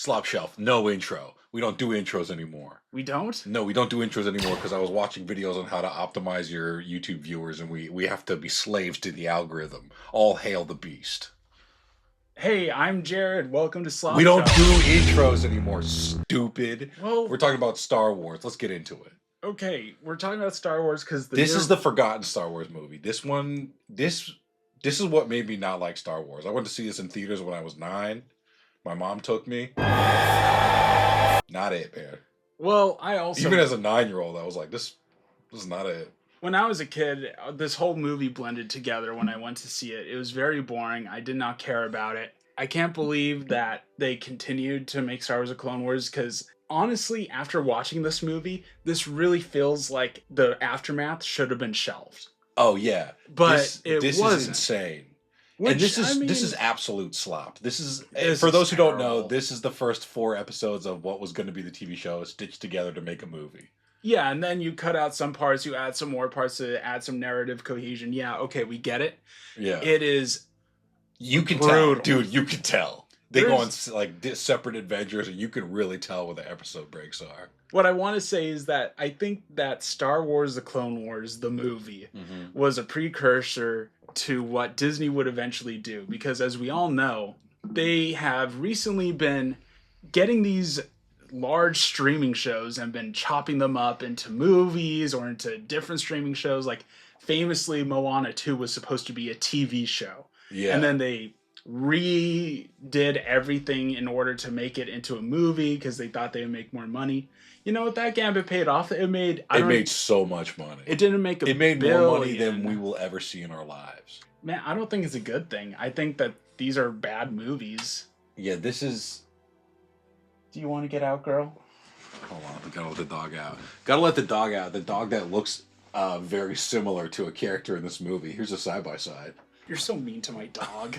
Slop Shelf, no intro. We don't do intros anymore. We don't? No, we don't do intros anymore because I was watching videos on how to optimize your YouTube viewers, and we have to be slaves to the algorithm. All hail the beast. Hey, I'm Jared. Welcome to Slop We don't Shelf. do intros anymore, stupid. Well, we're talking about Star Wars. Let's get into it. Okay, we're talking about Star Wars because this is the forgotten Star Wars movie. This is what made me not like Star Wars. I went to see this in theaters when I was 9. My mom took me. Not it, man. Well, I also... Even as a 9-year-old, I was like, this is not it. When I was a kid, this whole movie blended together when I went to see it. It was very boring. I did not care about it. I can't believe that they continued to make Star Wars: A Clone Wars because, honestly, after watching this movie, this really feels like the aftermath should have been shelved. Oh, yeah. But this is insane. Which, and this is absolute slop. This is for those who don't know, this is the first 4 episodes of what was going to be the TV show stitched together to make a movie. Yeah, and then you cut out some parts, you add some more parts to add some narrative cohesion. Yeah, okay, we get it. Yeah. It is You can brutal. tell. Dude, you can tell. They go on like separate adventures and you can really tell where the episode breaks are. What I want to say is that I think that Star Wars: The Clone Wars, the movie, was a precursor to what Disney would eventually do. Because as we all know, they have recently been getting these large streaming shows and been chopping them up into movies or into different streaming shows. Like famously, Moana 2 was supposed to be a TV show. Yeah. And then they redid everything in order to make it into a movie because they thought they would make more money. You know what? That gambit paid off. It made so much money. It didn't make It made more money than we will ever see in our lives. Man, I don't think it's a good thing. I think that these are bad movies. Yeah, this is... Do you want to get out, girl? Hold on, we gotta let the dog out. Gotta let the dog out. The dog that looks very similar to a character in this movie. Here's a side-by-side. You're so mean to my dog.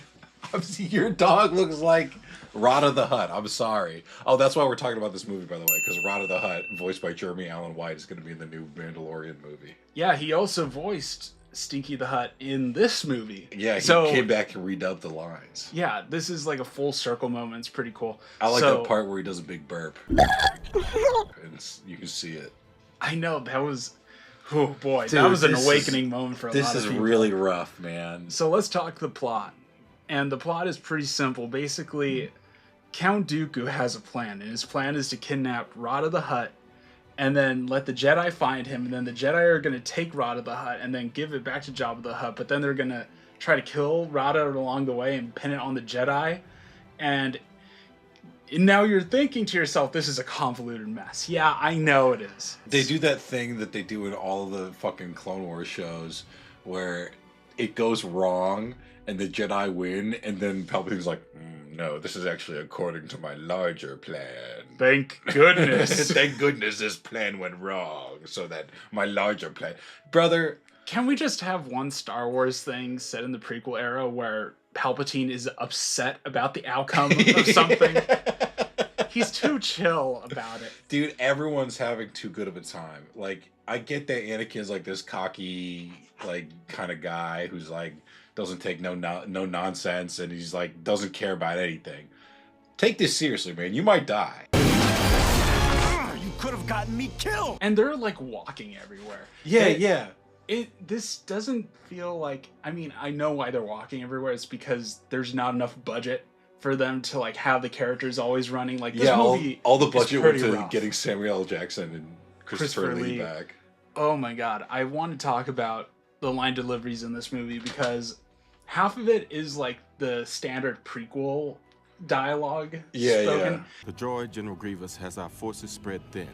Your dog looks like Rotta the Hutt. I'm sorry. Oh, that's why we're talking about this movie, by the way, because Rotta the Hutt, voiced by Jeremy Allen White, is going to be in the new Mandalorian movie. Yeah, he also voiced Stinky the Hutt in this movie. Yeah, he came back and redubbed the lines. Yeah, this is like a full circle moment. It's pretty cool. I like that part where he does a big burp. And you can see it. I know, that was... Oh boy, Dude, that was an awakening moment for a lot of people. This is really rough, man. So let's talk the plot. And the plot is pretty simple. Basically, Count Dooku has a plan, and his plan is to kidnap Rotta the Hutt and then let the Jedi find him, and then the Jedi are going to take Rotta the Hutt and then give it back to Jabba the Hutt, but then they're going to try to kill Rotta along the way and pin it on the Jedi. And now you're thinking to yourself, this is a convoluted mess. Yeah, I know it is. They do that thing that they do in all of the fucking Clone Wars shows where it goes wrong and the Jedi win, and then Palpatine's like, no, this is actually according to my larger plan. Thank goodness. Thank goodness this plan went wrong, so that my larger plan... Brother... Can we just have one Star Wars thing set in the prequel era where Palpatine is upset about the outcome of something? He's too chill about it. Dude, everyone's having too good of a time. Like, I get that Anakin's like this cocky, like, kind of guy who's like, doesn't take no nonsense, and he's like, doesn't care about anything. Take this seriously, man. You might die. You could have gotten me killed. And they're like walking everywhere. Yeah. This doesn't feel like, I mean, I know why they're walking everywhere. It's because there's not enough budget for them to like have the characters always running. Like this movie all the budget went to rough. getting Samuel L. Jackson and Christopher Lee back. Oh my god, I want to talk about the line deliveries in this movie because half of it is like the standard prequel dialogue spoken. Yeah. The droid General Grievous has our forces spread thin.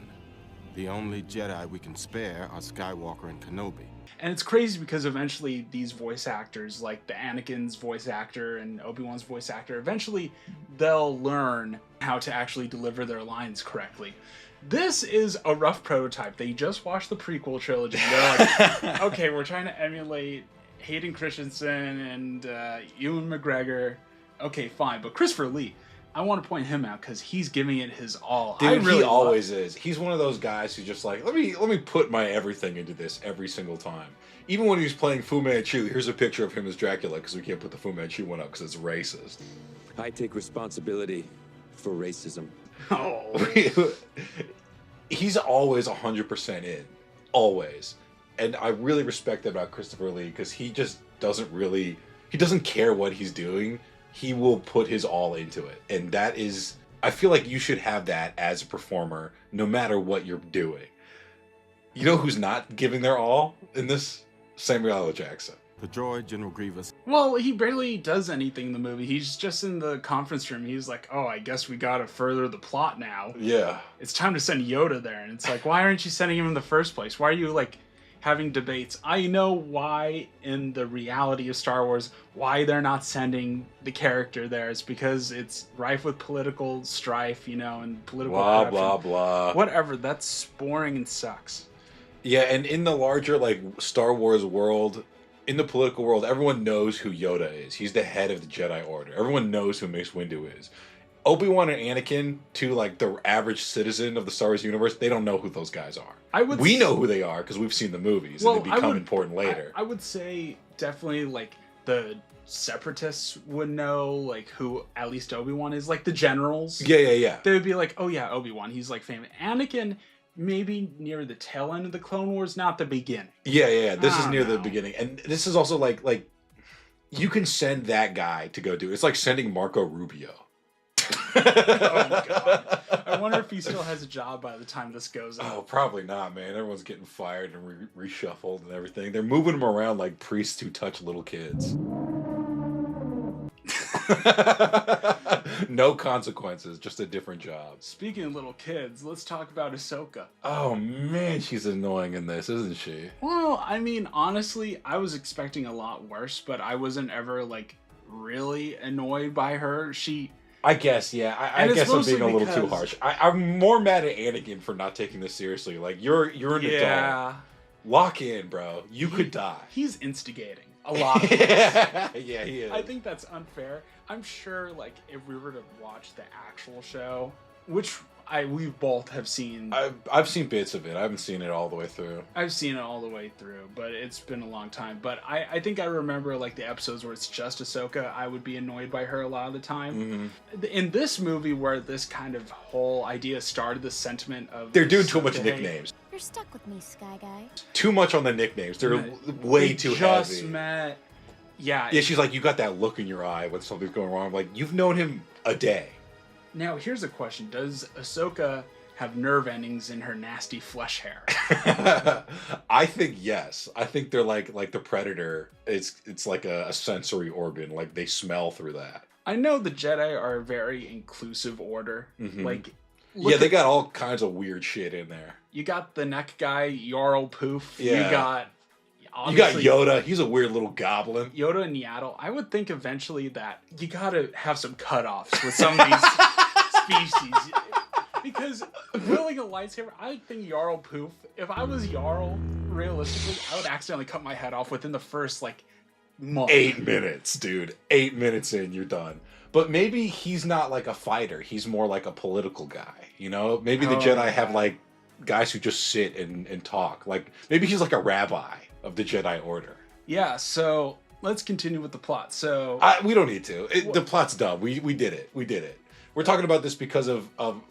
The only Jedi we can spare are Skywalker and Kenobi. And it's crazy because eventually these voice actors, like the Anakin's voice actor and Obi Wan's voice actor, eventually they'll learn how to actually deliver their lines correctly. This is a rough prototype. They just watched the prequel trilogy. They're like, okay, we're trying to emulate Hayden Christensen and Ewan McGregor. Okay, fine. But Christopher Lee, I want to point him out because he's giving it his all. Dude, he always is. He's one of those guys who's just like, let me put my everything into this every single time. Even when he's playing Fu Manchu, here's a picture of him as Dracula because we can't put the Fu Manchu one up because it's racist. I take responsibility for racism. Oh. He's always 100% in. Always. And I really respect that about Christopher Lee, because he just doesn't really... He doesn't care what he's doing. He will put his all into it. And that is... I feel like you should have that as a performer, no matter what you're doing. You know who's not giving their all in this? Samuel L. Jackson. The droid, General Grievous. Well, he barely does anything in the movie. He's just in the conference room. He's like, oh, I guess we gotta further the plot now. Yeah. It's time to send Yoda there. And it's like, why aren't you sending him in the first place? Why are you, like, having debates? I know why, in the reality of Star Wars, why they're not sending the character there. It's because it's rife with political strife, you know, and political blah, corruption. blah, blah. Whatever. That's boring and sucks. Yeah, and in the larger, like, Star Wars world... In the political world, everyone knows who Yoda is. He's the head of the Jedi Order. Everyone knows who Mace Windu is. Obi-Wan and Anakin, to like the average citizen of the Star Wars universe, they don't know who those guys are. We know who they are because we've seen the movies, and they become important later. I would say definitely like the Separatists would know like who at least Obi-Wan is, like the generals. Yeah. They would be like, oh yeah, Obi-Wan, he's like famous. Anakin, maybe near the tail end of the Clone Wars, not the beginning. Yeah. This is near the beginning. And this is also like you can send that guy to go do it. It's like sending Marco Rubio. Oh my god. I wonder if he still has a job by the time this goes out. Oh, probably not, man. Everyone's getting fired and reshuffled and everything. They're moving him around like priests who touch little kids. No consequences, just a different job. Speaking of little kids, let's talk about Ahsoka. Oh man, she's annoying in this, isn't she? Well, I mean, honestly, I was expecting a lot worse, but I wasn't ever like really annoyed by her. I guess, yeah. I guess I'm being a little too harsh. I'm more mad at Anakin for not taking this seriously. Like, you're an adult. Lock in, bro. You could die. He's instigating a lot of Yeah, he is. I think that's unfair. I'm sure, like, if we were to watch the actual show, which we both have seen. I've seen bits of it. I haven't seen it all the way through. I've seen it all the way through, but it's been a long time. But I think I remember, like, the episodes where it's just Ahsoka, I would be annoyed by her a lot of the time. Mm-hmm. In this movie, where this kind of whole idea started, the sentiment of... They're doing too much nicknames. You're stuck with me, Sky Guy. Too much on the nicknames. They're way too heavy. Just met... Yeah. Yeah, she's like, you got that look in your eye when something's going wrong. I'm like, you've known him a day. Now, here's a question. Does Ahsoka have nerve endings in her nasty flesh hair? I think yes. I think they're like the Predator. It's like a sensory organ. Like, they smell through that. I know the Jedi are a very inclusive order. Mm-hmm. Like, yeah, they got all kinds of weird shit in there. You got the neck guy, Yarl Poof. Yeah. You got Yoda. He's a weird little goblin. Yoda and Yaddle. I would think eventually that you gotta have some cutoffs with some of these species. Because wielding a lightsaber, I think Yarl Poof, if I was Yarl, realistically, I would accidentally cut my head off within the first, like, month. 8 minutes, dude. 8 minutes in, you're done. But maybe he's not like a fighter. He's more like a political guy, you know? Maybe the Jedi have, like, guys who just sit and talk. Like, maybe he's like a rabbi of the Jedi Order. Yeah, so let's continue with the plot. So we don't need to. The plot's done. We did it. We did it. We're talking about this because of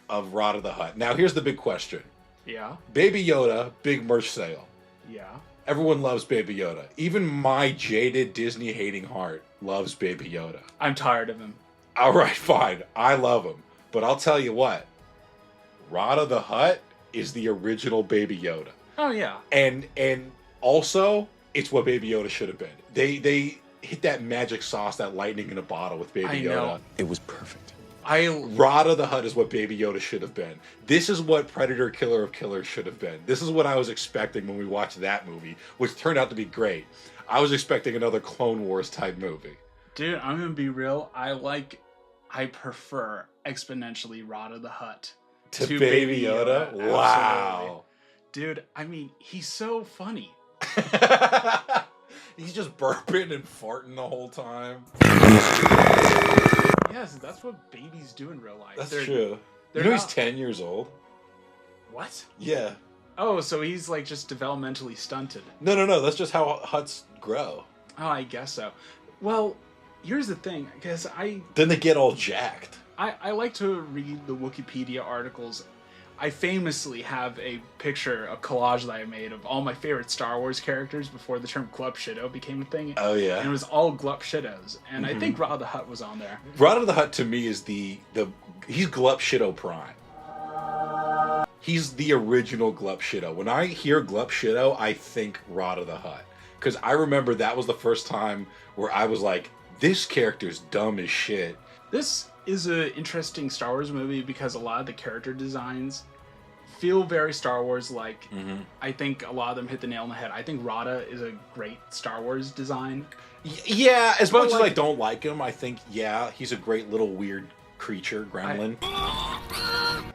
Rotta the Hutt. Now, here's the big question. Yeah. Baby Yoda, big merch sale. Yeah. Everyone loves Baby Yoda. Even my jaded Disney-hating heart loves Baby Yoda. I'm tired of him. All right, fine. I love him. But I'll tell you what. Rotta the Hutt is the original Baby Yoda. Oh, yeah. And also, it's what Baby Yoda should have been. They hit that magic sauce, that lightning in a bottle with Baby Yoda. Know. It was perfect. Rotta the Hutt is what Baby Yoda should have been. This is what Predator Killer of Killers should have been. This is what I was expecting when we watched that movie, which turned out to be great. I was expecting another Clone Wars type movie. Dude, I'm gonna be real. I prefer exponentially Rotta the Hutt to Baby Yoda. Wow. Absolutely. Dude, I mean, he's so funny. He's just burping and farting the whole time. Yes, that's what babies do in real life. That's true. You know he's 10 years old? What? Yeah. Oh, so he's like just developmentally stunted. No. That's just how Hutts grow. Oh, I guess so. Well, here's the thing, because Then they get all jacked. I like to read the Wikipedia articles. I famously have a picture, a collage that I made of all my favorite Star Wars characters before the term Glup Shido became a thing. Oh, yeah. And it was all Glup Shidos. And I think Rotta the Hutt was on there. Rotta the Hutt to me is he's Glup Shido Prime. He's the original Glup Shido. When I hear Glup Shido, I think Rotta the Hutt. Because I remember that was the first time where I was like, this character's dumb as shit. This is an interesting Star Wars movie because a lot of the character designs feel very Star Wars-like. I think a lot of them hit the nail on the head. I think Rotta is a great Star Wars design. Yeah, as much as I don't like him, I think, yeah, he's a great little weird creature, gremlin.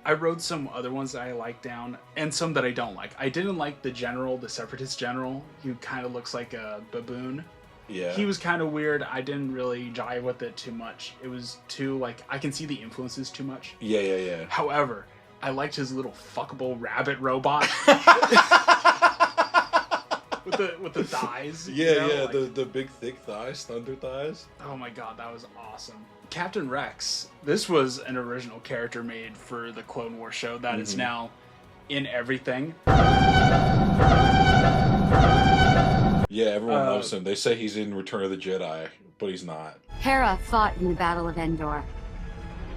I wrote some other ones that I like down, and some that I don't like. I didn't like the general, the Separatist general. He kind of looks like a baboon. Yeah. He was kind of weird. I didn't really jive with it too much. It was too, like, I can see the influences too much. Yeah. However, I liked his little fuckable rabbit robot. with the thighs. Yeah, the big thick thighs, thunder thighs. Oh my god, that was awesome. Captain Rex. This was an original character made for the Clone Wars show that is now in everything. Yeah, everyone loves him. They say he's in Return of the Jedi, but he's not. Hera fought in the Battle of Endor,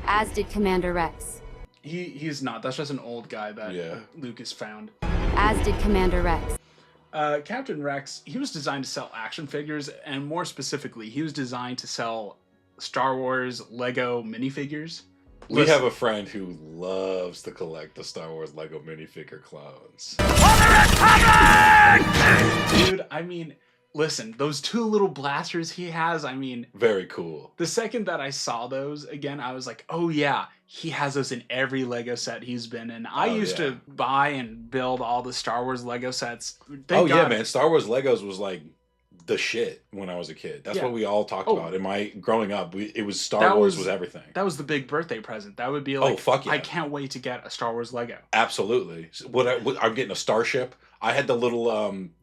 as did Commander Rex. He's not. That's just an old guy that Lucas found. As did Commander Rex. Captain Rex, he was designed to sell action figures, and more specifically, he was designed to sell Star Wars Lego minifigures. We have a friend who loves to collect the Star Wars Lego minifigure clones. Dude, I mean, listen, those two little blasters he has, I mean... Very cool. The second that I saw those, again, I was like, oh yeah, he has those in every Lego set he's been in. I used to buy and build all the Star Wars Lego sets. Yeah, man. Star Wars Legos was like the shit when I was a kid. That's what we all talked about. In my growing up, it was Star Wars was everything. That was the big birthday present. That would be like, oh, fuck yeah. I can't wait to get a Star Wars Lego. Absolutely. I'm getting a starship. I had the little,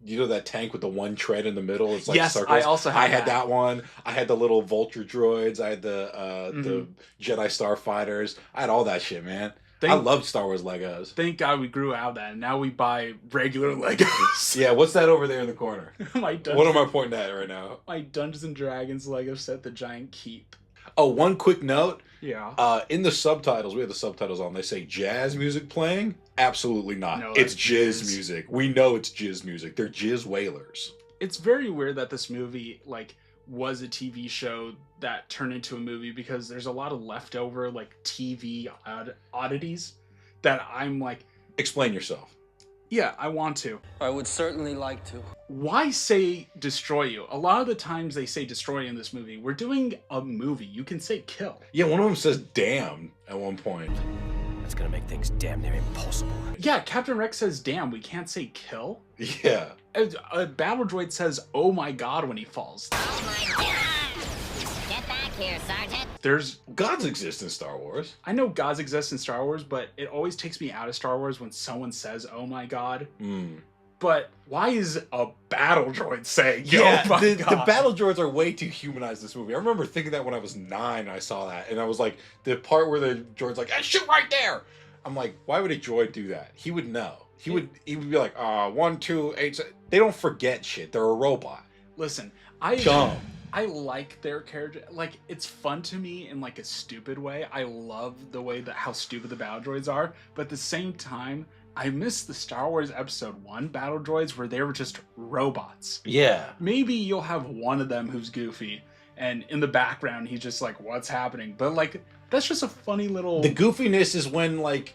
you know, that tank with the one tread in the middle. It's like circles. I also had that one. I had the little vulture droids. I had the Jedi Starfighters. I had all that shit, man. I loved Star Wars Legos. Thank God we grew out of that, and now we buy regular Legos. Yeah, what's that over there in the corner? What am I pointing at right now? My Dungeons and Dragons Lego set, the giant keep. Oh, one quick note. Yeah. In the subtitles, we have the subtitles on. They say jazz music playing. Absolutely not. No, it's jizz music. We know it's jizz music. They're jizz whalers. It's very weird that this movie, like, was a TV show that turned into a movie because there's a lot of leftover, like, TV oddities that I'm like... Explain yourself. Yeah, I want to. I would certainly like to. Why say destroy you? A lot of the times they say destroy in this movie. We're doing a movie. You can say kill. Yeah, one of them says damn at one point. That's gonna make things damn near impossible. Yeah, Captain Rex says damn. We can't say kill. Yeah. A battle droid says oh my god when he falls. Oh my god! Get back here, Sergeant. There's gods exist in Star Wars. I know gods exist in Star Wars, but it always takes me out of Star Wars when someone says oh my god. But why is a battle droid saying oh my god? The battle droids are way too humanized in this movie. I remember thinking that when I was 9 and I saw that, and I was like, the part where the droid's like, hey, shoot right there. I'm like, why would a droid do that? He would know. He would be like, 1, 2, 8. They don't forget shit. They're a robot. Listen, I like their character. Like, it's fun to me in like a stupid way. I love the way that how stupid the battle droids are, but at the same time, I miss the Star Wars Episode 1 battle droids where they were just robots. Yeah. Maybe you'll have one of them who's goofy, and in the background he's just like, what's happening? But like, that's just a funny little... The goofiness is when like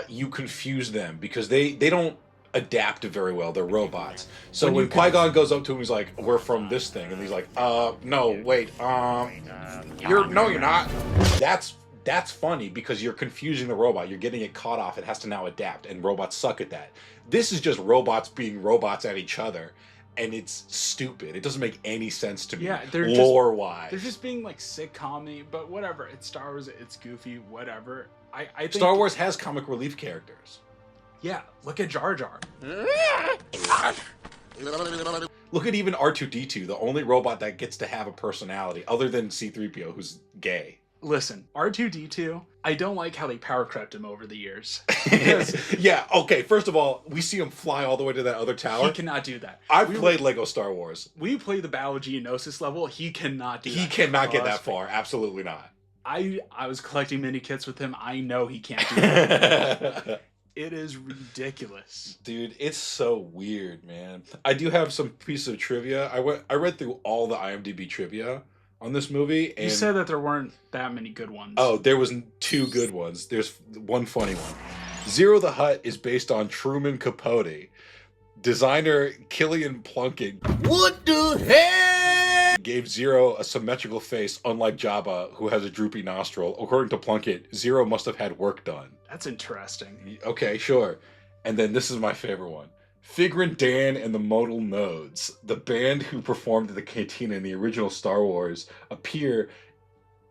you confuse them because they don't adapt very well. They're robots. So when Qui-Gon goes up to him, he's like, we're from this thing, and he's like, no, wait, you're not. That's funny because you're confusing the robot. You're getting it caught off. It has to now adapt, and robots suck at that. This is just robots being robots at each other, and it's stupid. It doesn't make any sense to me. Yeah, lore-wise. They're just being like sitcom-y, but whatever. It's Star Wars. It's goofy. Whatever. I think Star Wars has comic relief characters. Yeah, look at Jar Jar. Look at even R2-D2, the only robot that gets to have a personality, other than C-3PO, who's gay. Listen, R2-D2, I don't like how they power crept him over the years. Because Yeah, okay, first of all, we see him fly all the way to that other tower. he cannot do that. I've played Lego Star Wars. We play the Battle of Geonosis level, he cannot do that. He cannot get that Trust me. far. Absolutely not. I was collecting mini kits with him. I know he can't do that. It is ridiculous. Dude, it's so weird, man. I do have some piece of trivia. I read through all the IMDb trivia on this movie, and You said that there weren't that many good ones. oh, there was 2 good ones. There's one funny one. Zero the Hutt is based on Truman Capote. Designer Killian Plunkett. What the hell? Gave Zero a symmetrical face, unlike Jabba, who has a droopy nostril. According to Plunkett, Zero must have had work done. That's interesting. Okay, sure. And then this is my favorite one. Figrin Dan and the Modal Nodes, the band who performed at the Cantina in the original Star Wars, appear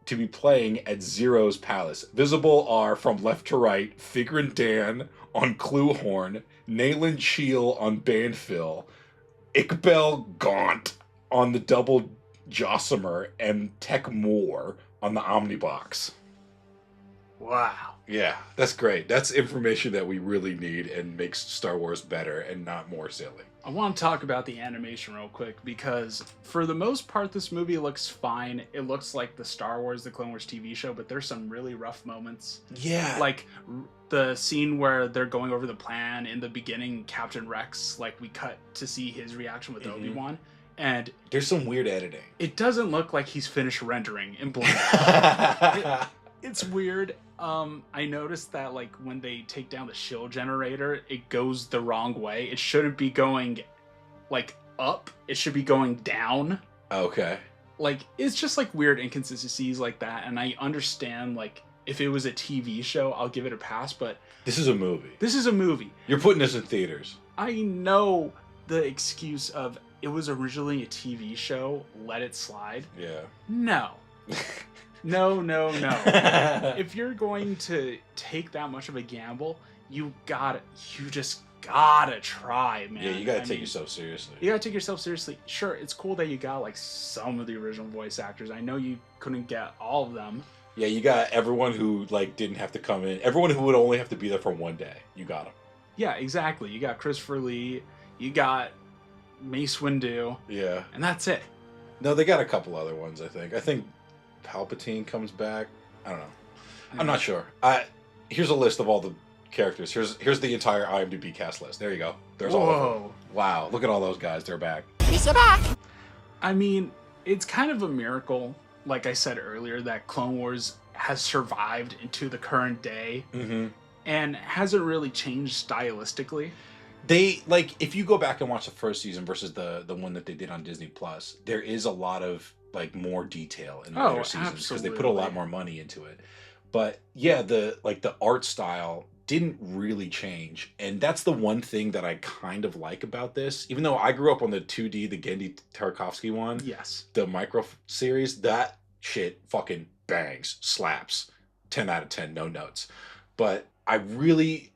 to be playing at Zero's palace. Visible are, from left to right, Figrin Dan on Cluehorn, Nayland Cheel on Bandfill, Iqbal Gaunt on the double Jossamer, and Tech Moore on the Omnibox. Wow. Yeah, that's great. That's information that we really need and makes Star Wars better and not more silly. I want to talk about the animation real quick because for the most part this movie looks fine. It looks like the Star Wars The Clone Wars TV show, but there's some really rough moments. Yeah. Like the scene where they're going over the plan in the beginning, Captain Rex, like we cut to see his reaction with Obi-Wan, and There's some weird editing. it doesn't look like he's finished rendering in Blender. It's weird. I noticed that like when they take down the shield generator, it goes the wrong way. It shouldn't be going like up. It should be going down. Okay. Like it's just like weird inconsistencies like that. And I understand like if it was a TV show, I'll give it a pass. But This is a movie. this is a movie. You're putting this in theaters. I know the excuse of it was originally a TV show. Let it slide. Yeah. No. No. If you're going to take that much of a gamble, you just gotta try, man. Yeah, you gotta I take mean, yourself seriously. You gotta take yourself seriously. Sure, it's cool that you got like some of the original voice actors. I know you couldn't get all of them. Yeah, you got everyone who like didn't have to come in. Everyone who would only have to be there for one day. You got them. Yeah, exactly. You got Christopher Lee, you got Mace Windu, Yeah. and that's it. No, they got a couple other ones, I think. I think Palpatine comes back. I don't know. I'm not sure. Here's a list of all the characters. Here's the entire IMDb cast list. There you go. There's all of them. Wow, look at all those guys. They're back. I mean, it's kind of a miracle, like I said earlier, that Clone Wars has survived into the current day and hasn't really changed stylistically. They like if you go back and watch the first season versus the one that they did on Disney Plus, there is a lot of like more detail in the later seasons because they put a lot more money into it. But yeah, the art style didn't really change, and that's the one thing that I kind of like about this. Even though I grew up on the 2D, the Gendy Tartakovsky one, Yes. the micro series, that shit fucking bangs, slaps, 10 out of 10, no notes. But I really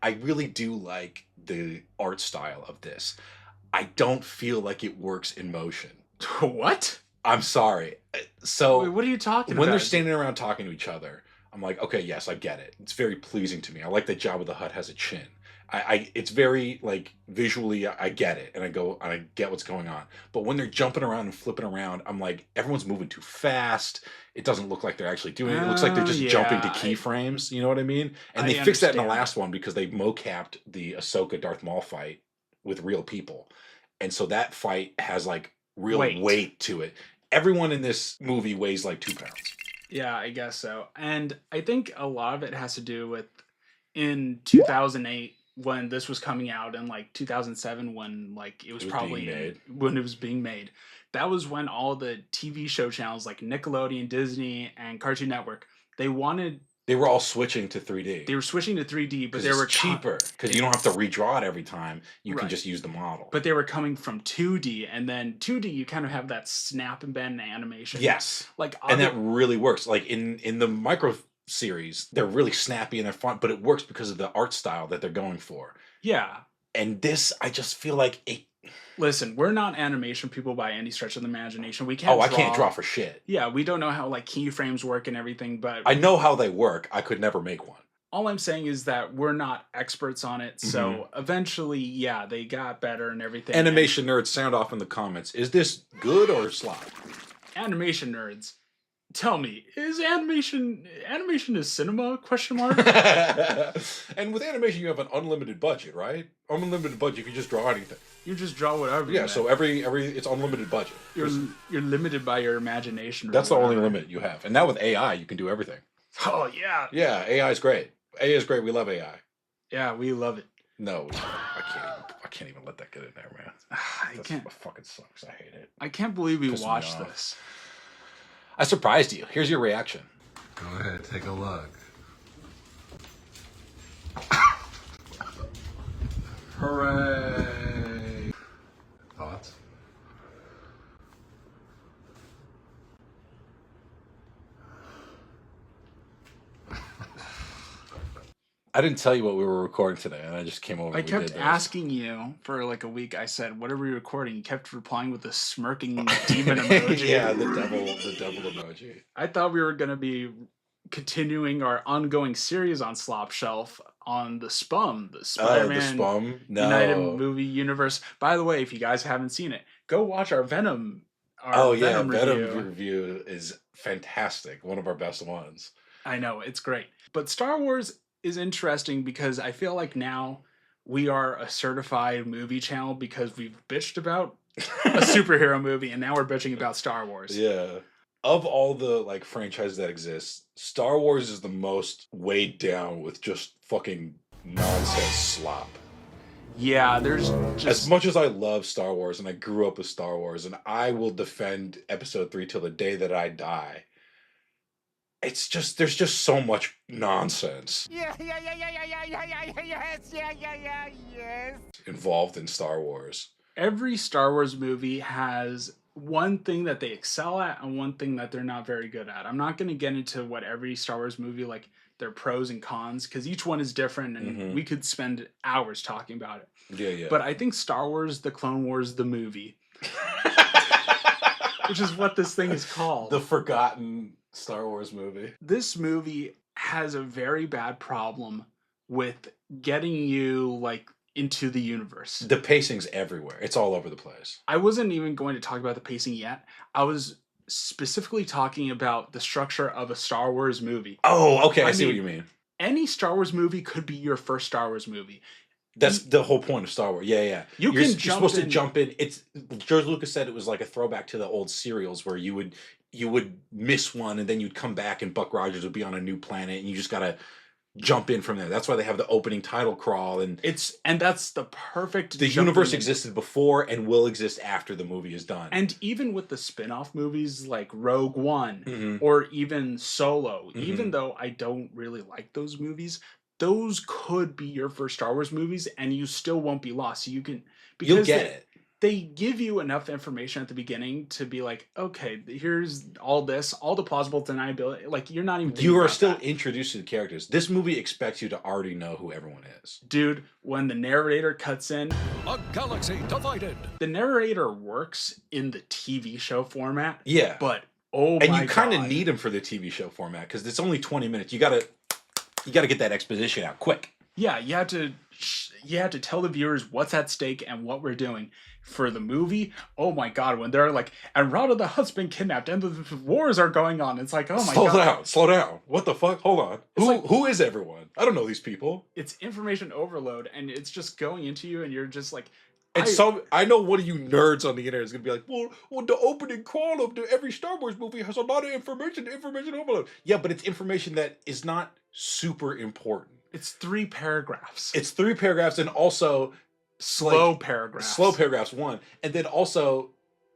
do like the art style of this. I don't feel like it works in motion. What? I'm sorry. So Wait, what are you talking when about? they're standing around talking to each other, I'm like, okay, yes, I get it. It's very pleasing to me. I like that Jabba the Hutt has a chin. It's very like visually, I get it, and I get what's going on. But when they're jumping around and flipping around, I'm like, everyone's moving too fast. It doesn't look like they're actually doing it. It looks like they're just jumping to keyframes. You know what I mean? And they fixed that in the last one because they mocapped the Ahsoka Darth Maul fight with real people, and so that fight has like real weight to it. Everyone in this movie weighs like 2 pounds. Yeah, I guess so. And I think a lot of it has to do with in 2008 when this was coming out, and like 2007 when like it was probably when it was being made. That was when all the TV show channels like Nickelodeon, Disney, and Cartoon Network, they were all switching to 3D. They were switching to 3D, but they were cheaper because you don't have to redraw it every time. You can just use the model. But they were coming from 2D, and then 2D you kind of have that snap and bend animation. Yes, and that really works. Like in the micro series, they're really snappy and they're fun, but it works because of the art style that they're going for. Yeah. And this, I just feel like it Listen, we're not animation people by any stretch of the imagination. We can't. I can't draw for shit. Yeah, we don't know how like keyframes work and everything, but I know how they work. I could never make one. all I'm saying is that we're not experts on it. So eventually, yeah, they got better and everything. Animation nerds, sound off in the comments. Is this good or slop? Animation nerds, tell me, is animation is cinema? Question mark. And with animation, you have an unlimited budget, right? Unlimited budget. You can just draw anything. You just draw whatever. Yeah. So every it's unlimited budget. You're limited by your imagination. That's the only limit you have. And now with AI, you can do everything. Oh yeah. Yeah, AI is great. AI is great. We love AI. Yeah, we love it. No, I can't even let that get in there, man. I can't. It fucking sucks. I hate it. I can't believe we Pissing me watched off. this. I surprised you. Here's your reaction. Go ahead, take a look. Hooray! Thoughts? I didn't tell you what we were recording today, and I just came over. I and we kept did this. asking you for like a week. I said, "What are we recording?" You kept replying with a smirking demon emoji. Yeah, the devil emoji. I thought we were gonna be continuing our ongoing series on Slop Shelf on the SPUM, the Spider-Man No. United Movie Universe. By the way, if you guys haven't seen it, go watch our Venom. Venom review. review is fantastic. One of our best ones. I know, it's great. But Star Wars is interesting because I feel like now we are a certified movie channel because we've bitched about a superhero movie and now we're bitching about Star Wars. Yeah. Of all the like franchises that exist, Star Wars is the most weighed down with just fucking nonsense slop. Yeah, there's just... As much as I love Star Wars and I grew up with Star Wars and I will defend Episode 3 till the day that I die, it's just, there's just so much nonsense involved in Star Wars. Every Star Wars movie has one thing that they excel at and one thing that they're not very good at. I'm not going to get into what every Star Wars movie, like their pros and cons, because each one is different and we could spend hours talking about it. Yeah. But I think Star Wars, The Clone Wars, the movie, which is what this thing is called. The forgotten Star Wars movie. This movie has a very bad problem with getting you like into the universe. The pacing's everywhere. It's all over the place. I wasn't even going to talk about the pacing yet. I was specifically talking about the structure of a Star Wars movie. Oh, okay. I see mean, what you mean. Any Star Wars movie could be your first Star Wars movie. That's the whole point of Star Wars. Yeah. You're supposed to jump in. It's George Lucas said it was like a throwback to the old serials where you would miss one and then you'd come back and Buck Rogers would be on a new planet and you just gotta jump in from there. That's why they have the opening title crawl and that's the perfect. The universe existed before and will exist after the movie is done. And even with the spin-off movies like Rogue One or even Solo, even though I don't really like those movies, those could be your first Star Wars movies and you still won't be lost. So you'll get it. They give you enough information at the beginning to be like, okay, here's all this, all the plausible deniability. Like, you're not even. You are still introduced to the characters. This movie expects you to already know who everyone is. Dude, when the narrator cuts in, a galaxy divided. The narrator works in the TV show format. Yeah, but and you kind of need him for the TV show format because it's only 20 minutes. You gotta get that exposition out quick. Yeah, you have to tell the viewers what's at stake and what we're doing. For the movie, oh my god, when they're like, and Rotta the Hutt's been kidnapped and the wars are going on, it's like, oh my god. Slow down. What the fuck? Hold on. Who is everyone? I don't know these people. It's information overload and it's just going into you and you're just like, I know one of you nerds on the internet is gonna be like, well, the opening crawl of every Star Wars movie has a lot of information overload. Yeah, but it's information that is not super important. It's 3 paragraphs. It's 3 paragraphs and also slow paragraphs. Slow paragraphs, one. And then also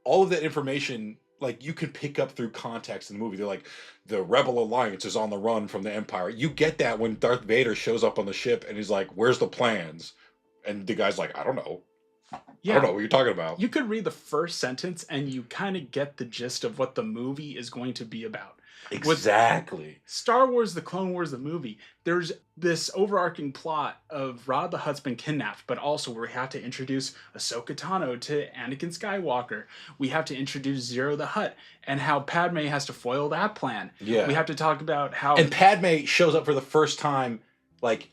all of that information, like, you can pick up through context in the movie. They're like, the Rebel Alliance is on the run from the Empire. You get that when Darth Vader shows up on the ship and he's like, where's the plans? And the guy's like, I don't know. Yeah. I don't know what you're talking about. You could read the first sentence and you kind of get the gist of what the movie is going to be about. Exactly. Star Wars, The Clone Wars, the movie, there's this overarching plot of Rotta the Hutt's been kidnapped, but also we have to introduce AHSOKA Tano to Anakin Skywalker. We have to introduce Zero the Hutt and how Padme has to foil that plan. Yeah. We have to talk about how... And Padme shows up for the first time, like,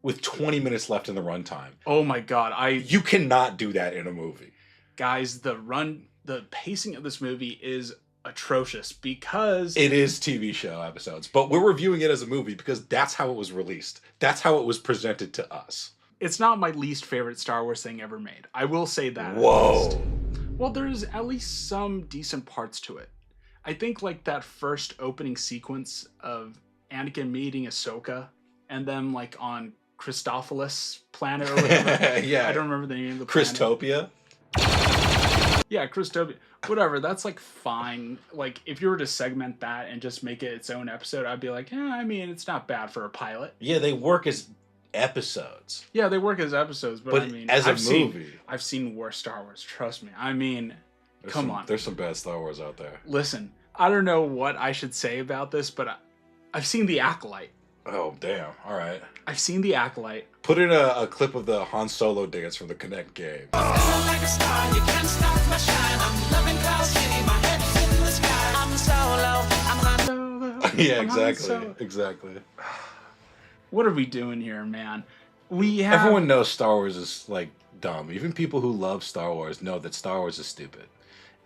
with 20 minutes left in the runtime. Oh my god, You cannot do that in a movie. Guys, the pacing of this movie is atrocious because it is TV show episodes, but we're reviewing it as a movie because that's how it was released. That's how it was presented to us. It's not my least favorite Star Wars thing ever made. I will say that. Whoa. Well, there's at least some decent parts to it. I think like that first opening sequence of Anakin meeting Ahsoka and them like on Christophilus planet or whatever. Yeah. I don't remember the name of the planet. Christopia? Yeah, Christopia. Whatever, that's like fine. Like if you were to segment that and just make it its own episode, I'd be like, I mean, it's not bad for a pilot. Yeah, they work as episodes. Yeah, they work as episodes, but I mean, as a movie. I've seen worse Star Wars, trust me. I mean, come on. There's some bad Star Wars out there. Listen, I don't know what I should say about this, but I've seen The Acolyte. Oh, damn. All right. I've seen The Acolyte. Put in a clip of the Han Solo dance from the Kinect game. Yeah, exactly. Exactly. What are we doing here, man? Everyone knows Star Wars is like dumb. Even people who love Star Wars know that Star Wars is stupid.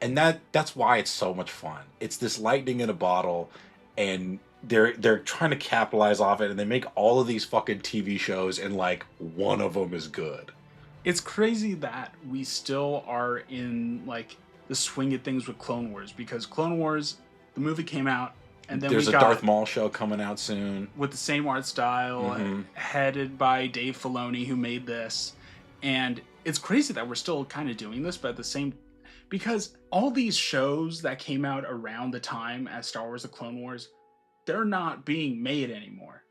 And that's why it's so much fun. It's this lightning in a bottle, and they're trying to capitalize off it, and they make all of these fucking TV shows, and like one of them is good. It's crazy that we still are in like the swing of things with Clone Wars, because Clone Wars, the movie came out, and then there's we a got Darth Maul show coming out soon with the same art style, headed by Dave Filoni, who made this. And it's crazy that we're still kind of doing this, but at the same, because all these shows that came out around the time as Star Wars: The Clone Wars, they're not being made anymore.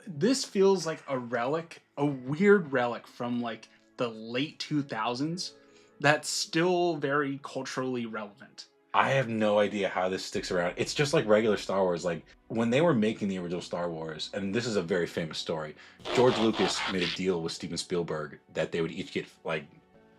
This feels like a relic, a weird relic from like the late 2000s that's still very culturally relevant. I have no idea how this sticks around. It's just like regular Star Wars. Like when they were making the original Star Wars, and this is a very famous story, George Lucas made a deal with Steven Spielberg that they would each get like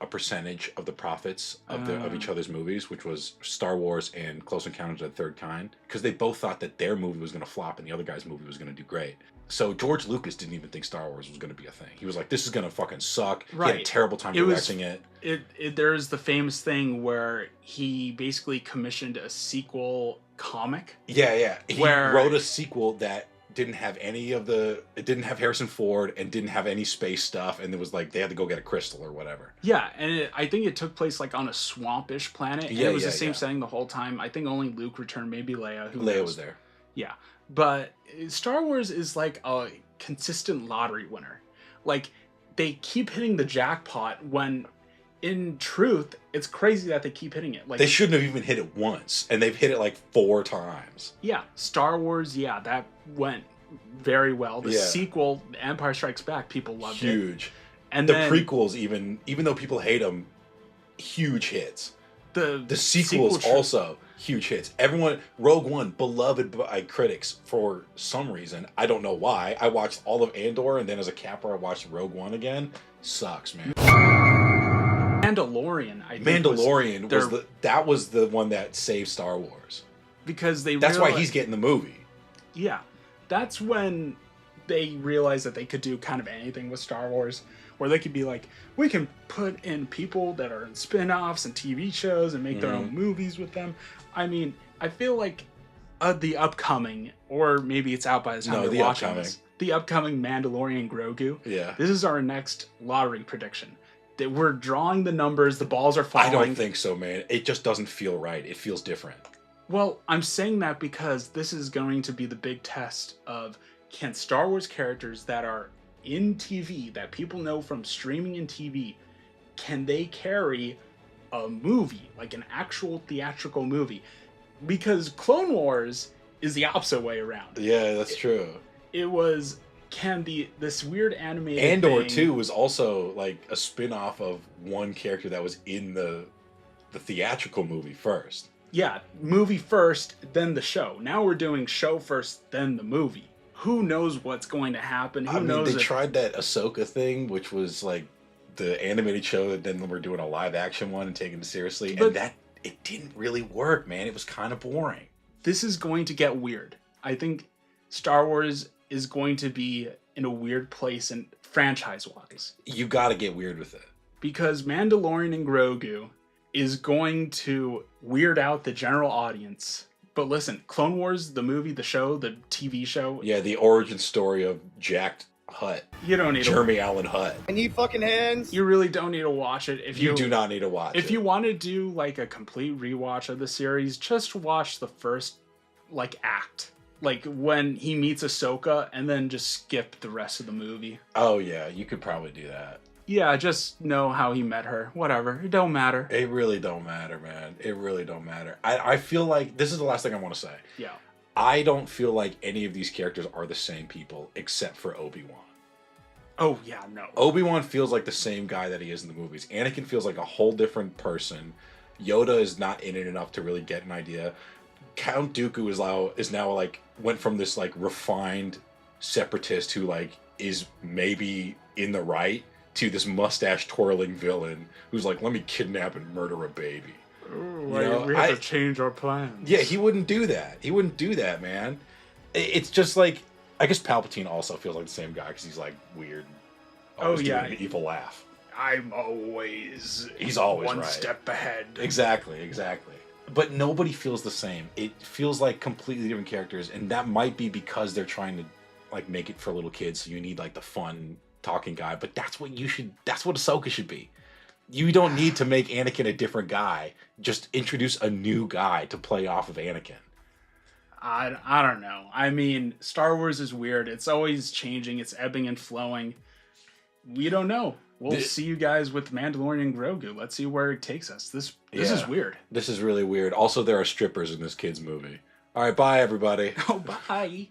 a percentage of the profits of each other's movies, which was Star Wars and Close Encounters of the Third Kind, because they both thought that their movie was going to flop and the other guy's movie was going to do great. So George Lucas didn't even think Star Wars was going to be a thing. He was like, this is going to fucking suck. Right. He had a terrible time directing it. There's the famous thing where he basically commissioned a sequel comic. Yeah. He wrote a sequel that didn't have it didn't have Harrison Ford and didn't have any space stuff, and it was like they had to go get a crystal or whatever. Yeah, and I think it took place like on a swampish planet. And it was the same setting the whole time. I think only Luke returned, maybe Leia. Leia was there. Yeah, but Star Wars is like a consistent lottery winner. Like they keep hitting the jackpot when, in truth, it's crazy that they keep hitting it. Like they shouldn't have even hit it once, and they've hit it like 4 times. Yeah, Star Wars. Yeah, that went very well. The sequel, Empire Strikes Back, people loved it. Huge. And the prequels, even though people hate them, huge hits. The sequels also huge hits. Rogue One, beloved by critics for some reason. I don't know why. I watched all of Andor, and then as a capper, I watched Rogue One again. Sucks, man. Mandalorian, I think that was the one that saved Star Wars. Because that's why he's getting the movie. Yeah. That's when they realized that they could do kind of anything with Star Wars, where they could be like, we can put in people that are in spin-offs and TV shows and make their own movies with them. I mean, I feel like the upcoming, or maybe it's out by the time you're watching this, the upcoming Mandalorian and Grogu. Yeah. This is our next lottery prediction. That we're drawing the numbers, the balls are falling. I don't think so, man. It just doesn't feel right. It feels different. Well, I'm saying that because this is going to be the big test of, can Star Wars characters that are in TV, that people know from streaming and TV, can they carry a movie, like an actual theatrical movie? Because Clone Wars is the opposite way around. Yeah, that's true. It was, this weird animated Andor thing, too was also like a spin-off of one character that was in the theatrical movie first. Yeah, movie first, then the show. Now we're doing show first, then the movie. Who knows what's going to happen? Who knows? They tried that Ahsoka thing, which was like the animated show, and then we're doing a live action one and taking it seriously, and that it didn't really work, man. It was kind of boring. This is going to get weird. I think Star Wars is going to be in a weird place and franchise-wise. You got to get weird with it. Because Mandalorian and Grogu is going to weird out the general audience. But listen, Clone Wars, the movie, the show, the TV show. Yeah, the origin story of Jacked Hutt. You don't need Jeremy Allen Hutt. I need fucking hands. You really don't need to watch it. If you do not need to watch it. If you want to do like a complete rewatch of the series, just watch the first like act. Like when he meets Ahsoka and then just skip the rest of the movie. Oh yeah, you could probably do that. Yeah, just know how he met her. Whatever. It don't matter. It really don't matter, man. It really don't matter. I feel like this is the last thing I want to say. Yeah. I don't feel like any of these characters are the same people except for Obi-Wan. Oh, yeah, no. Obi-Wan feels like the same guy that he is in the movies. Anakin feels like a whole different person. Yoda is not in it enough to really get an idea. Count Dooku is now like went from this like refined separatist who like is maybe in the right to this mustache twirling villain who's like, let me kidnap and murder a baby. Ooh, we have to change our plans. Yeah, he wouldn't do that. He wouldn't do that, man. It's just like, I guess Palpatine also feels like the same guy because he's like weird. Always doing an evil laugh. He's always one right. step ahead. Exactly. But nobody feels the same. It feels like completely different characters, and that might be because they're trying to like make it for little kids. So you need like the fun talking guy, but that's what Ahsoka should be. You don't need to make Anakin a different guy. Just introduce a new guy to play off of Anakin. I don't know. I mean, Star Wars is weird. It's always changing. It's ebbing and flowing. We don't know. We'll see you guys with Mandalorian and Grogu. Let's see where it takes us. This is weird. This is really weird. Also, there are strippers in this kid's movie. All right, bye, everybody. Oh, bye.